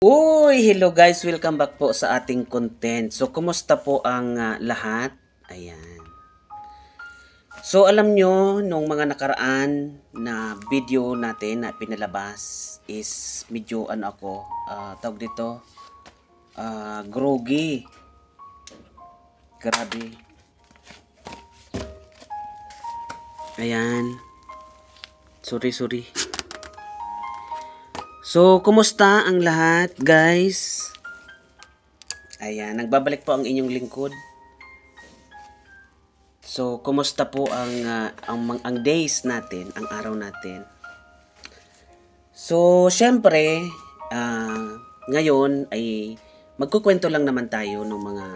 Uy, hello guys, welcome back po sa ating content. So, kumusta po ang lahat? Ayan. So, alam nyo, nung mga nakaraan na video natin na pinalabas is medyo tawag dito, groggy. Grabe. Ayan. Sorry. So, kumusta ang lahat, guys? Ayan, nagbabalik po ang inyong lingkod. So, kumusta po ang days natin, ang araw natin? So, syempre, ngayon ay magkukwento lang naman tayo ng mga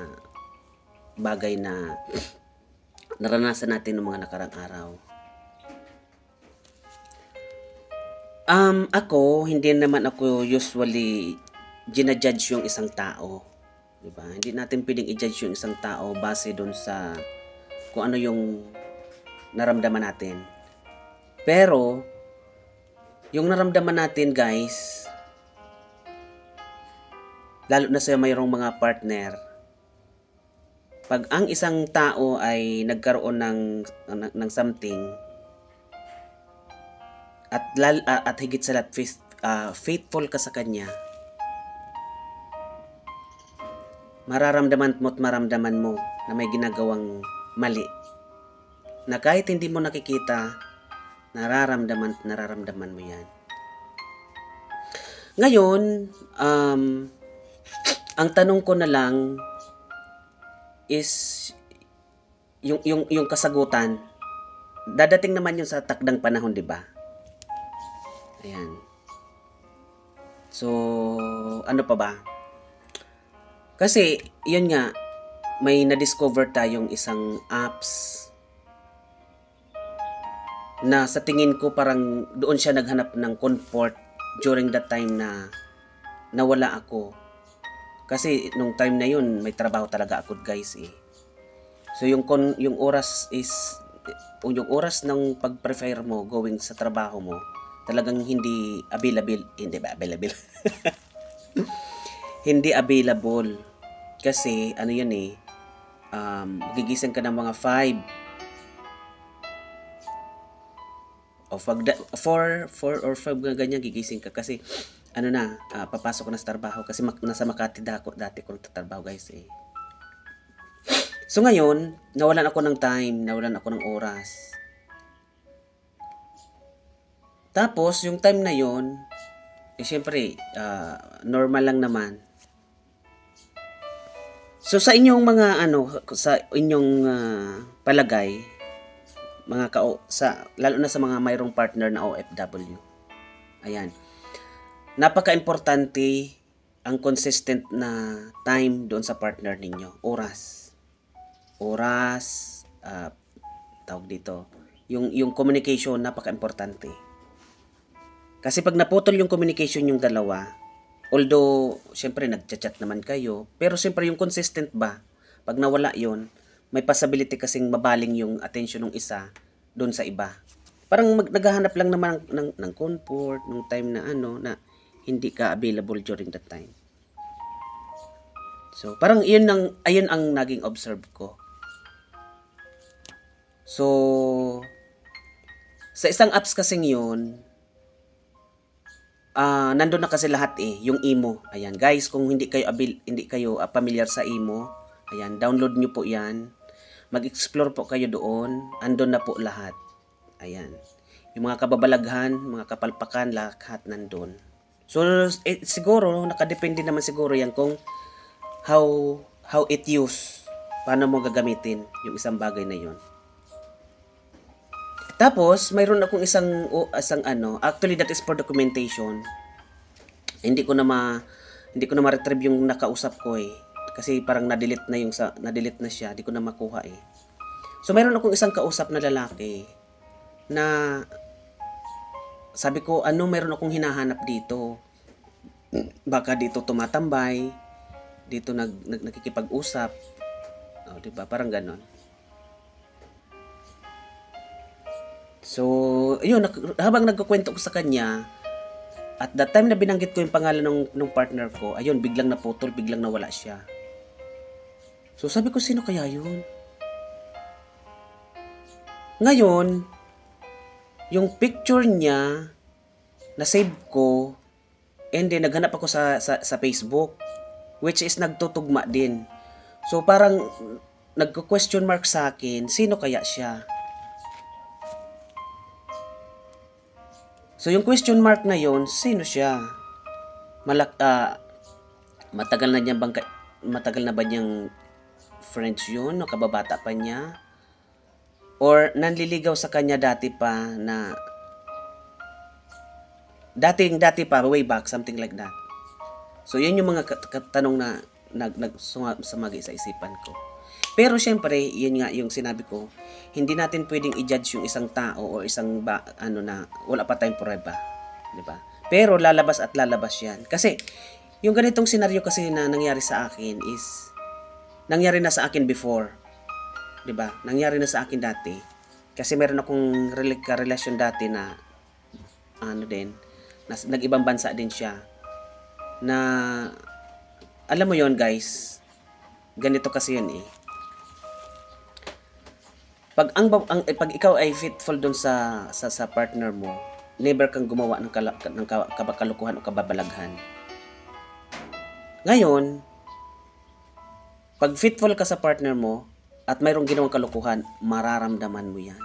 bagay na naranasan natin ng mga nakarang araw. Hindi naman ako usually ginajudge yung isang tao. Diba? Hindi natin pwedeng i-judge yung isang tao base dun sa kung ano yung naramdaman natin. Pero, yung naramdaman natin guys, lalo na sa mayroong mga partner, pag ang isang tao ay nagkaroon ng something, at higit sa lahat faithful ka sa kanya, mararamdaman mo na may ginagawang mali na kahit hindi mo nakikita, nararamdaman mo yan. Ngayon, ang tanong ko na lang is yung kasagutan. Dadating naman yun sa takdang panahon, di ba? Ayan. So, ano pa ba? Kasi, yun nga, may na-discover tayong isang apps na sa tingin ko parang doon siya naghanap ng comfort during that time na nawala ako. Kasi nung time na yun, may trabaho talaga ako guys eh. So, yung oras ng pag-prefer mo going sa trabaho mo, talagang hindi available. Hindi available. Kasi, ano yun eh, gigising ka ng mga 5. O 4 or 5 ganyan gigising ka. Kasi, papasok ko na sa trabaho. Kasi nasa Makati dati ko nagtatrabaho guys eh. So ngayon, nawalan ako ng time, nawalan ako ng oras. Tapos, yung time na yon, syempre, normal lang naman. So, sa inyong palagay, lalo na sa mga mayroong partner na OFW, ayan, napaka-importante ang consistent na time doon sa partner ninyo. Oras, tawag dito, yung communication, napaka-importante. Kasi pag naputol yung communication yung dalawa, although, syempre, nagchat-chat naman kayo, pero syempre yung consistent ba, pag nawala yon, may possibility kasing mabaling yung attention ng isa doon sa iba. Parang naghahanap lang naman ng comfort, ng time na na hindi ka available during that time. So, parang ayun ang naging observe ko. So, sa isang apps kasing yun, nandun na kasi lahat eh, yung Imo. Ayan, guys, kung hindi kayo familiar sa Imo, ayan, download nyo po 'yan. Mag-explore po kayo doon. Andun na po lahat. Ayan. Yung mga kababalaghan, mga kapalpakan, lahat nandun. So, siguro nakadepende naman siguro 'yan kung how it use. Paano mo gagamitin yung isang bagay na 'yon. Tapos, mayroon akong actually that is for documentation. Hindi ko na ma-retrieve yung nakausap ko eh. Kasi parang na-delete na siya, hindi ko na makuha eh. So, mayroon akong isang kausap na lalaki na sabi ko, mayroon akong hinahanap dito. Baka dito tumatambay, dito nagkikipag-usap. Oh, 'di ba? Parang ganon. So, yun, habang nagkukwento ko sa kanya, At that time na binanggit ko yung pangalan ng partner ko, ayun, biglang naputol, biglang nawala siya. So sabi ko, sino kaya yun? Ngayon, yung picture niya, na-save ko, and then naghanap ako sa Facebook, which is nagtutugma din. So parang nagko-question mark sa akin, sino kaya siya? So yung question mark na yon, sino siya? Matagal na ba niyang friends yun? O kababata pa niya? Or nanliligaw sa kanya dati pa na dati pa, way back, something like that. So yun yung mga tanong na nagsamagi sa isipan ko. Pero syempre, yun nga yung sinabi ko, hindi natin pwedeng i-judge yung isang tao o isang na wala pa tayong prueba, di ba? Pero lalabas at lalabas 'yan. Kasi yung ganitong senaryo kasi na nangyari sa akin is nangyari na sa akin before. 'Di ba? Nangyari na sa akin dati. Kasi meron akong relasyon dati na nag-ibang bansa din siya. Na alam mo 'yon, guys. Ganito kasi 'yun eh. Pag ikaw ay faithful doon sa partner mo, never kang gumawa ng kalukuhan o kababalaghan. Ngayon, pag faithful ka sa partner mo at mayroong ginawang kalukuhan, mararamdaman mo 'yan.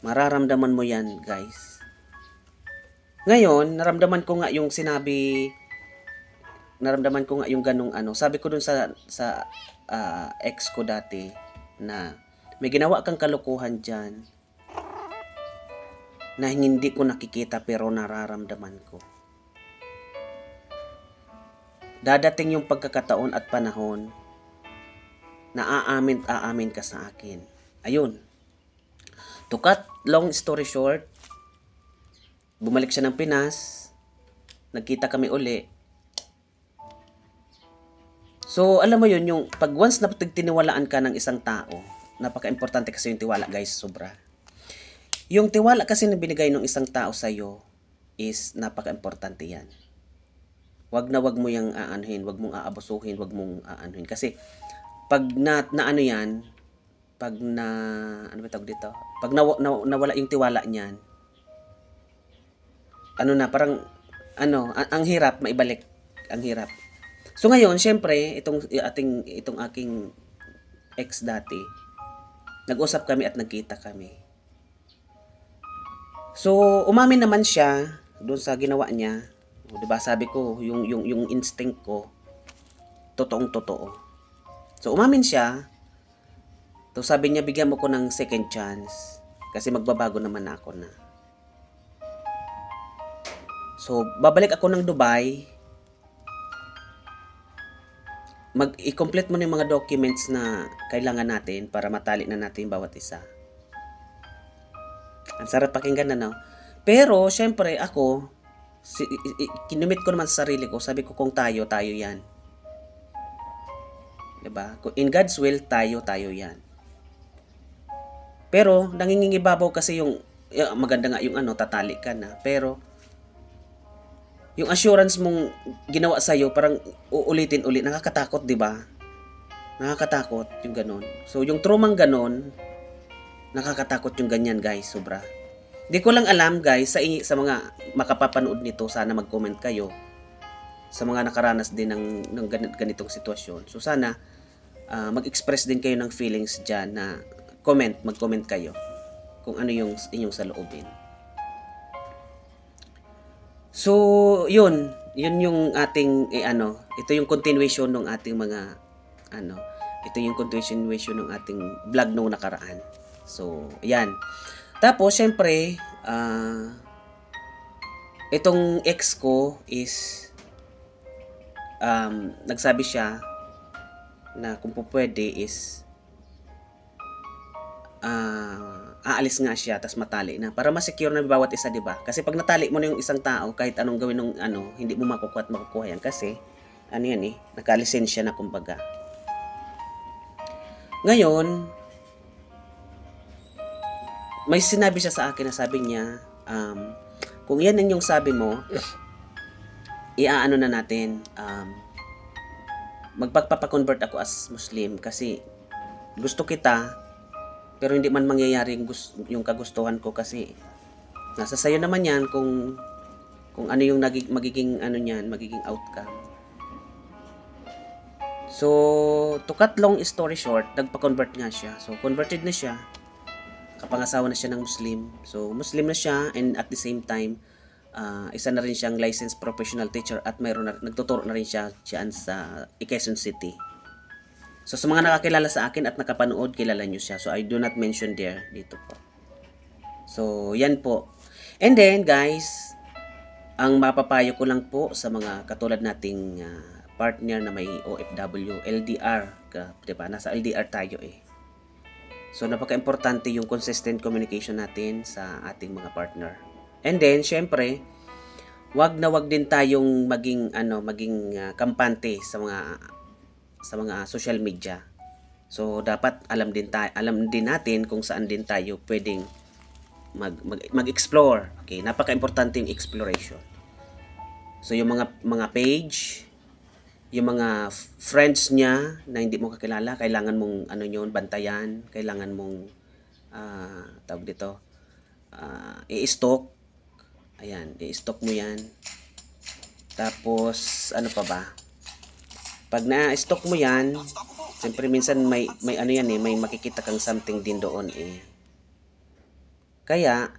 Mararamdaman mo 'yan, guys. Ngayon, naramdaman ko nga yung ganung sabi ko dun sa ex ko dati na may ginawa kang kalukuhan dyan na hindi ko nakikita pero nararamdaman ko. Dadating yung pagkakataon at panahon na aamin ka sa akin. Ayun. To cut long story short, bumalik siya ng Pinas, nagkita kami uli. So, alam mo yun, yung pag once na tiniwalaan ka ng isang tao, napaka-importante kasi yung tiwala, guys, sobra. Yung tiwala kasi na binigay ng isang tao sa'yo is napaka-importante yan. Wag mo yung aanuhin, wag mong aabusuhin, wag mong aanuhin. Kasi, pag nawala yung tiwala niyan, ang hirap maibalik, ang hirap. So ngayon, syempre, itong aking ex dati, nag-usap kami at nagkita kami. So, umamin naman siya doon sa ginawa niya. O, 'di ba? Sabi ko, yung instinct ko, totoong-totoo. So, umamin siya. So, sabi niya, bigyan mo ko ng second chance kasi magbabago naman ako na. So, babalik ako ng Dubai. I-complete mo na yung mga documents na kailangan natin para matali na natin bawat isa. Ang sarap pakinggan na, no? Pero, syempre, ako, kinumit ko naman sa sarili ko. Sabi ko, kung tayo yan. Diba? In God's will, tayo yan. Pero, nangingibabaw kasi maganda nga yung tatali ka na. Pero, yung assurance mong ginawa sa'yo, parang uulitin ulit. Nakakatakot, di ba? Nakakatakot yung ganon. So, yung trumang ganon, nakakatakot yung ganyan, guys. Sobra. Di ko lang alam, guys, sa mga makapapanood nito, sana mag-comment kayo. Sa mga nakaranas din ng ganitong sitwasyon. So, sana mag-express din kayo ng feelings dyan na mag-comment kayo kung ano yung inyong saloobin. So, yun yung ating ito yung continuation ng ating mga ito yung continuation ng ating vlog nung nakaraan. So, ayan. Tapos, syempre, itong ex ko is nagsabi siya na kung po pwede is aalis nga siya tas matali na para ma-secure na bawat isa, 'di ba? Kasi pag natali mo na yung isang tao, kahit anong gawin ng hindi mo makukuha yan kasi yan nakalisensya na kumbaga. Ngayon, may sinabi siya sa akin na sabi niya, Kung yan ang yung sabi mo, iaano na natin, magpapapa-convert ako as Muslim kasi gusto kita, pero hindi man mangyayari yung kagustuhan ko kasi nasa sayo naman yan kung ano yung magiging ano niyan, magiging outcome. So, to cut long story short, nagpa-convert nga siya. So, converted na siya. Kapangasawa na siya ng Muslim. So, Muslim na siya and at the same time, isa na rin siyang licensed professional teacher at nagtuturo na rin siya dyan sa Quezon City. So, sa mga nakakilala sa akin at nakapanood, kilala nyo siya. So, I do not mention there. Dito po. So, yan po. And then, guys, ang mapapayo ko lang po sa mga katulad nating partner na may OFW, LDR, diba? Nasa LDR tayo eh. So, napaka-importante yung consistent communication natin sa ating mga partner. And then, syempre, wag din tayong maging kampante sa mga social media. So, dapat alam din natin kung saan din tayo pwedeng mag-explore. Okay, napaka-importante yung exploration. So, yung mga page, yung mga friends niya na hindi mo kakilala, kailangan mong bantayan, kailangan mong tawag dito, i-stalk. Ayan, i-stalk mo yan. Tapos, ano pa ba? Pag na-stalk mo yan, siyempre minsan may may makikita kang something din doon eh. Kaya,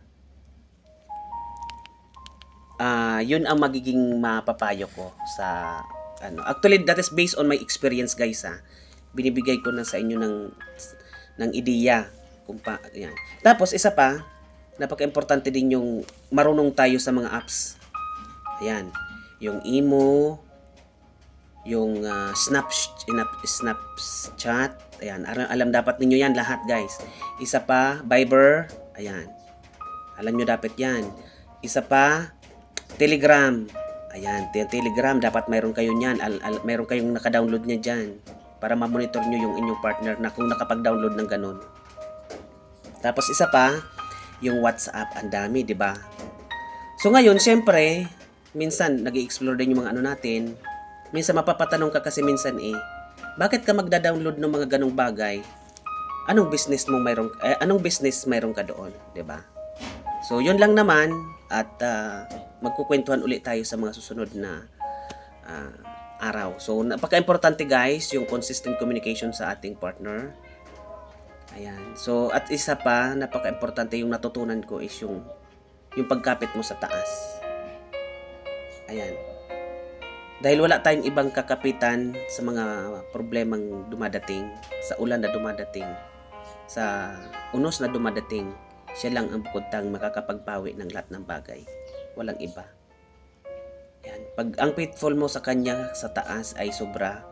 yun ang magiging mapapayo ko sa Actually, that is based on my experience, guys, Binibigay ko na sa inyo ng ideya kung yan. Tapos, isa pa, napaka-importante din yung marunong tayo sa mga apps. Ayan. Yung Imo, yung Snapchat. Ayan. Alam dapat ninyo yan lahat, guys. Isa pa, Viber. Ayan. Alam nyo dapat yan. Isa pa, Telegram. Ayan, Telegram, dapat mayroon kayo niyan. Mayroon kayong naka-download niya dyan para ma-monitor nyo yung inyong partner na kung nakapag-download ng ganun. Tapos isa pa, yung WhatsApp. Ang dami, di ba? So ngayon, syempre, minsan nag-i-explore din yung mga natin. Minsan mapapatanong ka kasi minsan bakit ka magda-download ng mga ganong bagay? Anong business mayroon ka doon, di ba? So, yun lang naman at magkukwentuhan ulit tayo sa mga susunod na araw. So, napaka-importante, guys, yung consistent communication sa ating partner. Ayan. So, at isa pa, napaka-importante yung natutunan ko is yung pagkapit mo sa taas. Ayan. Dahil wala tayong ibang kakapitan sa mga problemang dumadating, sa ulan na dumadating, sa unos na dumadating, siya lang ang bukod tang makakapagpawi ng lahat ng bagay. Walang iba. Yan. Pag ang faithful mo sa kanya sa taas ay sobra,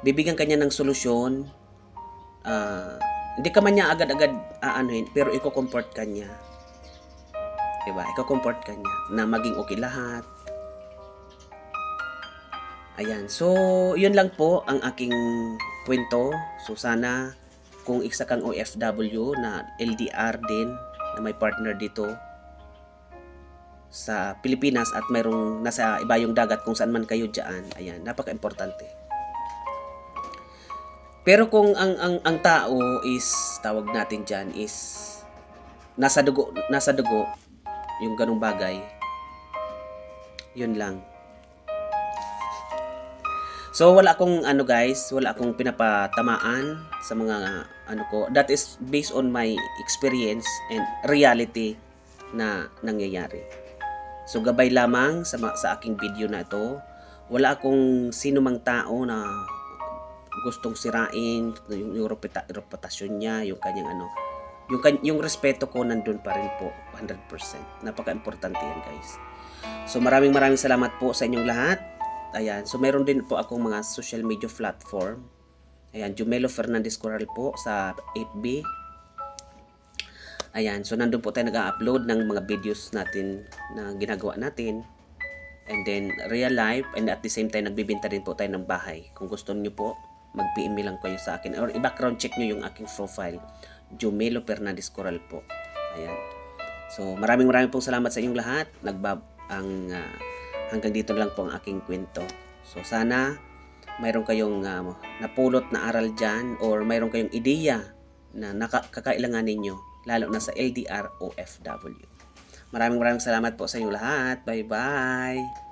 bibigyan kanya ng solusyon. Hindi ka man niya agad-agad pero i-comfort kanya. Diba? I-comfort kanya na maging okay lahat. Ayan. So, yun lang po ang aking kwento. So, sana kung isa kang OFW na LDR din na may partner dito sa Pilipinas at mayroong nasa iba yung dagat kung saan man kayo dyan, ayan, napaka-importante. Pero kung ang tao is, tawag natin dyan, is nasa dugo yung ganung bagay, yun lang. So, wala akong wala akong pinapatamaan sa mga ko. That is based on my experience and reality na nangyayari. So, gabay lamang sa aking video na ito. Wala akong sino mang tao na gustong sirain yung reputasyon niya, yung kanyang yung respeto ko nandun pa rin po 100%. Napaka-importante yan, guys. So, maraming salamat po sa inyong lahat. Ayan, so meron din po akong mga social media platform. Ayan, Jumelo Fernandez Coral po sa FB. Ayan, so nandun po tayo nag-upload ng mga videos natin na ginagawa natin. And then, real life, and at the same time, nagbibenta din po tayo ng bahay. Kung gusto niyo po, mag-PM lang kayo sa akin. Or i-background check nyo yung aking profile. Jumelo Fernandez Coral po. Ayan. So, maraming pong salamat sa inyong lahat. Hanggang dito lang po ang aking kwento. So, sana mayroon kayong napulot na aral dyan or mayroon kayong ideya na kakailangan ninyo, lalo na sa LDR OFW. Maraming salamat po sa inyong lahat. Bye-bye!